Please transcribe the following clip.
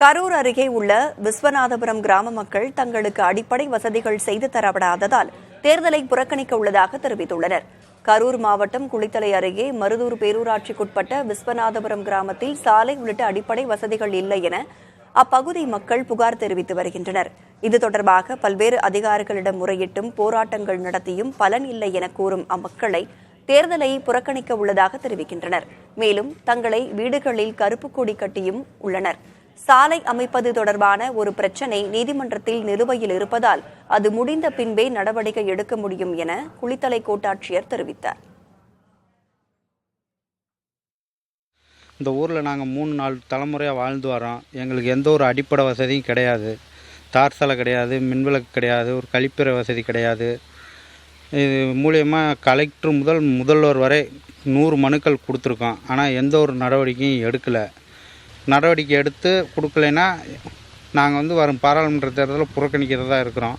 கரூர் அருகே உள்ள விஸ்வநாதபுரம் கிராம மக்கள் தங்களுக்கு அடிப்படை வசதிகள் செய்து தரப்படாததால் தேர்தலை புறக்கணிக்க உள்ளதாக தெரிவித்துள்ளனர். கரூர் மாவட்டம் குளித்தலை அருகே மருதூர் பேரூராட்சிக்குட்பட்ட விஸ்வநாதபுரம் கிராமத்தில் சாலை உள்ளிட்ட அடிப்படை வசதிகள் இல்லை என அப்பகுதி மக்கள் புகார் தெரிவித்து வருகின்றனர். இது தொடர்பாக பல்வேறு அதிகாரிகளிடம் முறையிட்டும் போராட்டங்கள் நடத்தியும் பலன் இல்லை என கூறும் அம்மக்களை தேர்தலை புறக்கணிக்க உள்ளதாக தெரிவிக்கின்றனர். மேலும் தங்களை வீடுகளில் கருப்பு கொடி கட்டியும் உள்ளனர். சாலை அமைப்பது தொடர்பான ஒரு பிரச்சினை நீதிமன்றத்தில் நிலுவையில் இருப்பதால் அது முடிந்த பின்பே நடவடிக்கை எடுக்க முடியும் என குளித்தலை கோட்டாட்சியர் தெரிவித்தார். இந்த ஊரில் நாங்கள் 3-4 தலைமுறையாக வாழ்ந்து வரோம். எங்களுக்கு எந்த ஒரு அடிப்படை வசதியும் கிடையாது. தார் சாலை கிடையாது, மின்விளக்கு கிடையாது, ஒரு கழிப்பறை வசதி கிடையாது. இது மூலியமாக கலெக்டர் முதல்வர் வரை 100 மனுக்கள் கொடுத்துருக்கோம். ஆனால் எந்த ஒரு நடவடிக்கையும் எடுக்கலை. நடவடிக்கை எடுத்து கொடுக்கலைன்னா நாங்கள் வரும் பாராளுமன்ற தேர்தலில் புறக்கணிக்கிறதா இருக்கிறோம்.